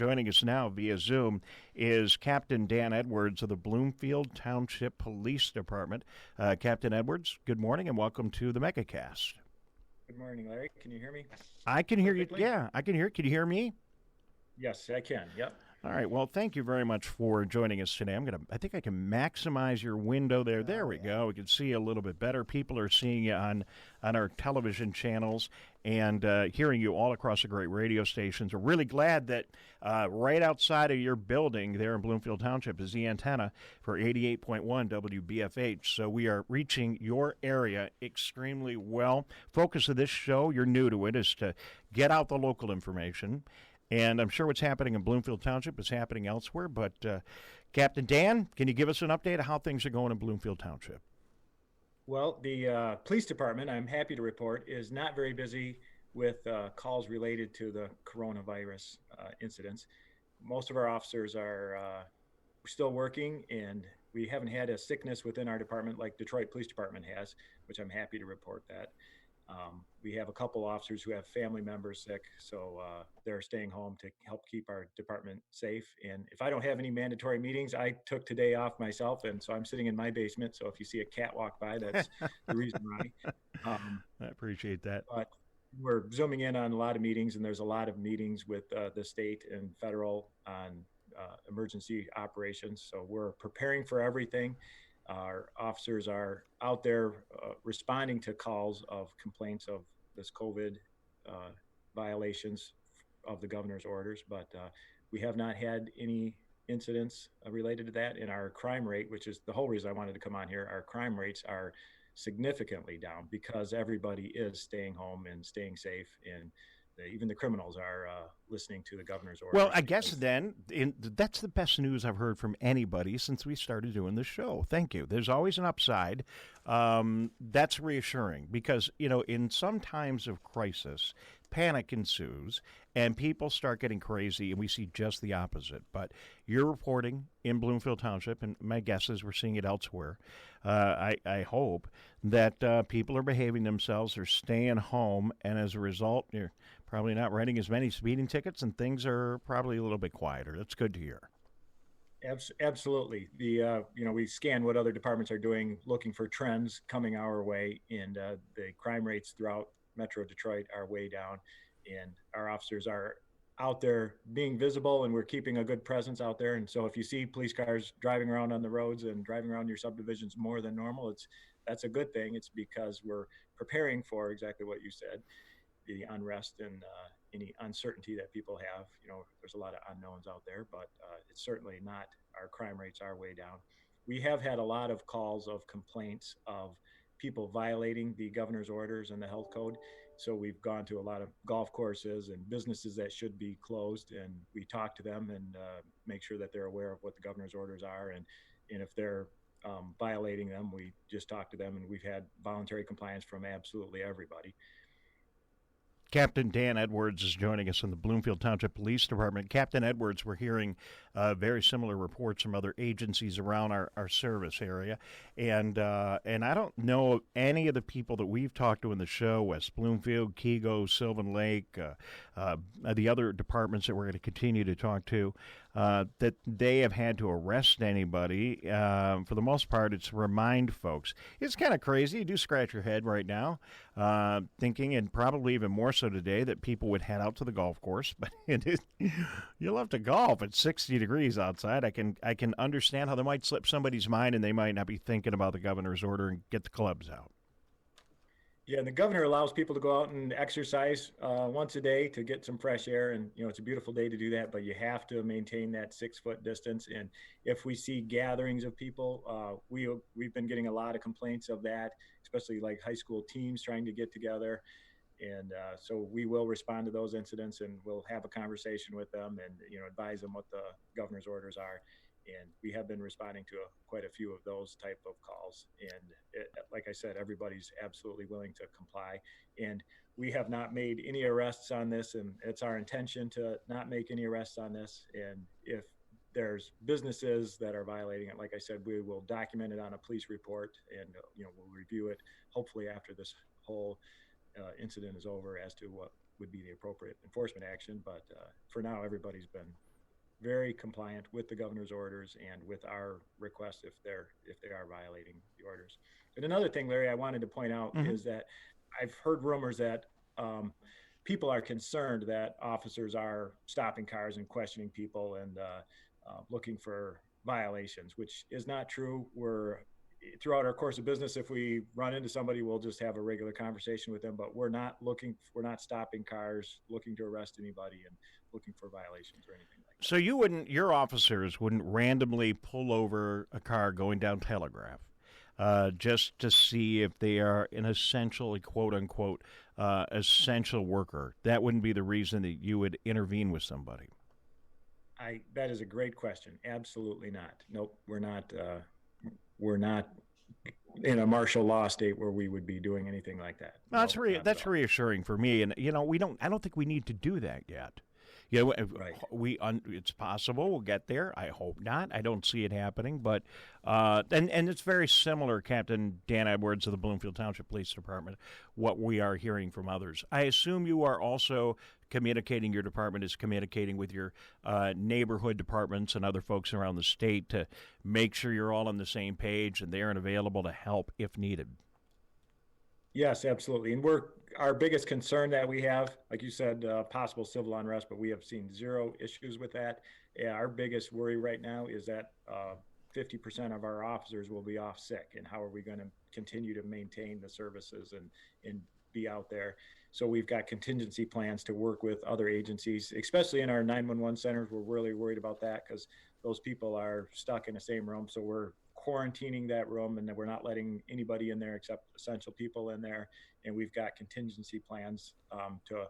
Joining us now via Zoom is Captain Dan Edwards of the Bloomfield Township Police Department. Captain Edwards, good morning and welcome to the Megacast. Good morning, Larry. Can you hear me? I can hear you. Perfectly? Yeah, I can hear. Can you hear me? Yes, I can. Yep. All right. Well, thank you very much for joining us today. I think I can maximize your window there. There we go. We can see you a little bit better. People are seeing you on our television channels and hearing you all across the great radio stations. We're really glad that right outside of your building there in Bloomfield Township is the antenna for 88.1 WBFH. So we are reaching your area extremely well. Focus of this show, you're new to it, is to get out the local information. And I'm sure what's happening in Bloomfield Township is happening elsewhere. But Captain Dan, can you give us an update of how things are going in Bloomfield Township? Well, the police department, I'm happy to report, is not very busy with calls related to the coronavirus incidents. Most of our officers are still working, and we haven't had a sickness within our department like Detroit Police Department has, which I'm happy to report that. We have a couple officers who have family members sick, so they're staying home to help keep our department safe. And if I don't have any mandatory meetings, I took today off myself, and so I'm sitting in my basement. So if you see a cat walk by, that's the reason why. I appreciate that. But we're zooming in on a lot of meetings, and there's a lot of meetings with the state and federal on emergency operations. So we're preparing for everything. Our officers are out there responding to calls of complaints of this COVID violations of the governor's orders, but we have not had any incidents related to that. And our crime rate, which is the whole reason I wanted to come on here, our crime rates are significantly down because everybody is staying home and staying safe, and even the criminals are listening to the governor's orders. Well, I guess then that's the best news I've heard from anybody since we started doing the show. Thank you. There's always an upside. That's reassuring because, in some times of crisis, panic ensues and people start getting crazy, and we see just the opposite. But you're reporting in Bloomfield Township, and my guess is we're seeing it elsewhere. I hope that people are behaving themselves, they're staying home, and as a result, you're probably not writing as many speeding tickets, and things are probably a little bit quieter. That's good to hear. Absolutely. We scan what other departments are doing, looking for trends coming our way, and the crime rates throughout Metro Detroit are way down, and our officers are out there being visible, and we're keeping a good presence out there. And so if you see police cars driving around on the roads and driving around your subdivisions more than normal, that's a good thing. It's because we're preparing for exactly what you said, the unrest and any uncertainty that people have. There's a lot of unknowns out there, but it's certainly not, our crime rates are way down. We have had a lot of calls of complaints of people violating the governor's orders and the health code. So we've gone to a lot of golf courses and businesses that should be closed, and we talk to them and make sure that they're aware of what the governor's orders are. And if they're violating them, we just talk to them, and we've had voluntary compliance from absolutely everybody. Captain Dan Edwards is joining us in the Bloomfield Township Police Department. Captain Edwards, we're hearing very similar reports from other agencies around our service area. And I don't know any of the people that we've talked to in the show, West Bloomfield, Kego, Sylvan Lake, the other departments that we're going to continue to talk to, that they have had to arrest anybody. For the most part, it's to remind folks. It's kind of crazy. You do scratch your head right now, thinking, and probably even more so today, that people would head out to the golf course. But you love to golf. It's 60 degrees outside. I can understand how they might slip somebody's mind, and they might not be thinking about the governor's order and get the clubs out. Yeah, and the governor allows people to go out and exercise once a day to get some fresh air. And, it's a beautiful day to do that, but you have to maintain that 6-foot distance. And if we see gatherings of people, we've been getting a lot of complaints of that, especially like high school teams trying to get together. And so we will respond to those incidents, and we'll have a conversation with them and, advise them what the governor's orders are. And we have been responding to quite a few of those type of calls. And like I said, everybody's absolutely willing to comply. And we have not made any arrests on this, and it's our intention to not make any arrests on this. And if there's businesses that are violating it, like I said, we will document it on a police report, and we'll review it hopefully after this whole incident is over as to what would be the appropriate enforcement action. But for now, everybody's been very compliant with the governor's orders and with our requests if they are violating the orders. And another thing, Larry, I wanted to point out Mm-hmm. is that I've heard rumors that people are concerned that officers are stopping cars and questioning people and looking for violations, which is not true. Throughout our course of business, if we run into somebody, we'll just have a regular conversation with them, but we're not stopping cars, looking to arrest anybody and looking for violations or anything like that. So your officers wouldn't randomly pull over a car going down Telegraph just to see if they are an essentially, quote unquote, essential worker. That wouldn't be the reason that you would intervene with somebody. That is a great question. Absolutely not. Nope, we're not. We're not in a martial law state where we would be doing anything like that. No, that's reassuring for me, and I don't think we need to do that yet. Right. It's possible we'll get there. I hope not. I don't see it happening, but and it's very similar, Captain Dan Edwards of the Bloomfield Township Police Department, what we are hearing from others. I assume you are also communicating. Your department is communicating with your neighborhood departments and other folks around the state to make sure you're all on the same page and there and available to help if needed. Yes, absolutely. And our biggest concern that we have, like you said, possible civil unrest, but we have seen zero issues with that. Yeah, our biggest worry right now is that 50% of our officers will be off sick, and how are we going to continue to maintain the services and be out there? So we've got contingency plans to work with other agencies, especially in our 911 centers. We're really worried about that because those people are stuck in the same room. So we're quarantining that room, and then we're not letting anybody in there except essential people in there. And we've got contingency plans to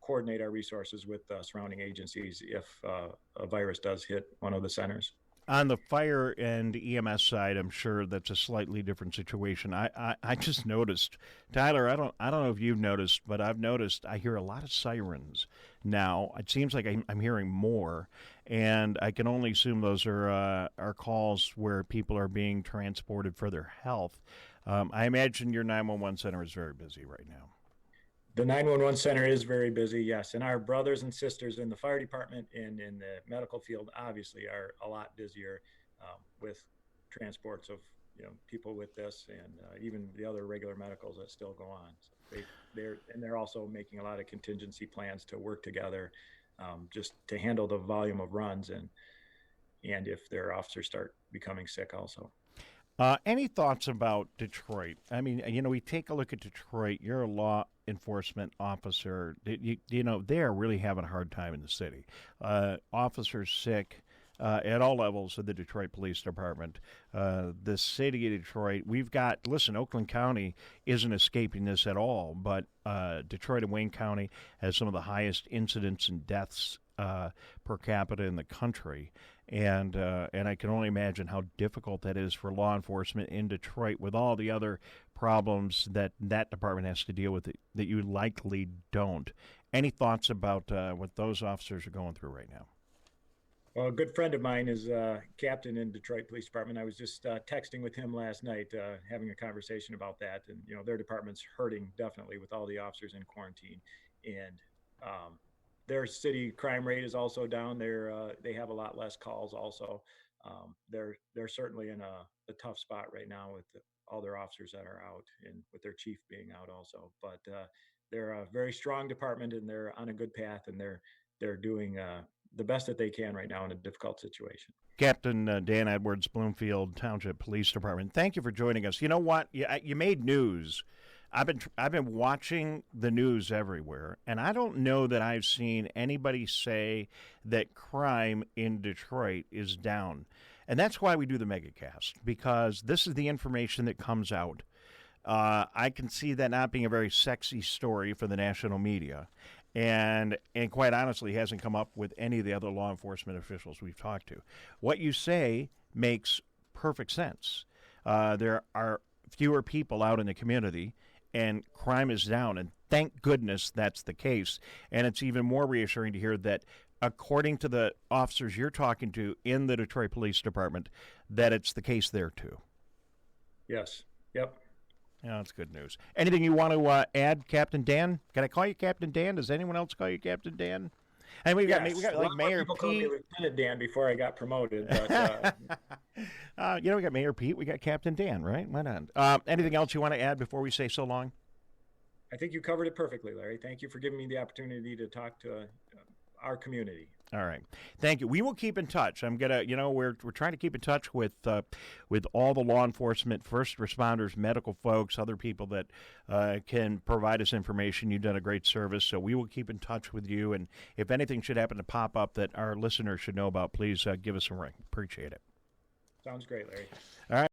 coordinate our resources with surrounding agencies if a virus does hit one of the centers. On the fire and EMS side, I'm sure that's a slightly different situation. I just noticed, Tyler, I don't know if you've noticed, but I've noticed I hear a lot of sirens now. It seems like I'm hearing more, and I can only assume those are calls where people are being transported for their health. I imagine your 911 center is very busy right now. The 911 center is very busy, yes. And our brothers and sisters in the fire department and in the medical field obviously are a lot busier with transports of people with this and even the other regular medicals that still go on. So they're also making a lot of contingency plans to work together just to handle the volume of runs and if their officers start becoming sick also. Any thoughts about Detroit? I mean, we take a look at Detroit. You're a law enforcement officer. They're really having a hard time in the city. Officers sick at all levels of the Detroit Police Department. The city of Detroit, Oakland County isn't escaping this at all, but Detroit and Wayne County has some of the highest incidents and deaths per capita in the country. And I can only imagine how difficult that is for law enforcement in Detroit with all the other problems that department has to deal with that you likely don't. Any thoughts about what those officers are going through right now? Well, a good friend of mine is captain in Detroit Police Department. I was just texting with him last night, having a conversation about that. And, their department's hurting definitely with all the officers in quarantine. And their city crime rate is also down. They have a lot less calls also. They're certainly in a tough spot right now with all their officers that are out and with their chief being out also. But they're a very strong department and they're on a good path and they're doing the best that they can right now in a difficult situation. Captain Dan Edwards, Bloomfield Township Police Department. Thank you for joining us. You know what? You made news. I've been watching the news everywhere, and I don't know that I've seen anybody say that crime in Detroit is down. And that's why we do the Megacast, because this is the information that comes out. I can see that not being a very sexy story for the national media, and quite honestly hasn't come up with any of the other law enforcement officials we've talked to. What you say makes perfect sense. There are fewer people out in the community, and crime is down, and thank goodness that's the case. And it's even more reassuring to hear that, according to the officers you're talking to in the Detroit Police Department, that it's the case there too. Yes. Yep. Yeah, that's good news. Anything you want to add, Captain Dan? Can I call you Captain Dan? Does anyone else call you Captain Dan? And we got Yes, we got a like lot more Mayor people called me Pete. Lieutenant Dan before I got promoted, but We got Mayor Pete. We got Captain Dan, right? Why not? Anything else you want to add before we say so long? I think you covered it perfectly, Larry. Thank you for giving me the opportunity to talk to our community. All right, thank you. We will keep in touch. I'm gonna, we're trying to keep in touch with all the law enforcement, first responders, medical folks, other people that can provide us information. You've done a great service, so we will keep in touch with you. And if anything should happen to pop up that our listeners should know about, please give us a ring. Appreciate it. Sounds great, Larry. All right.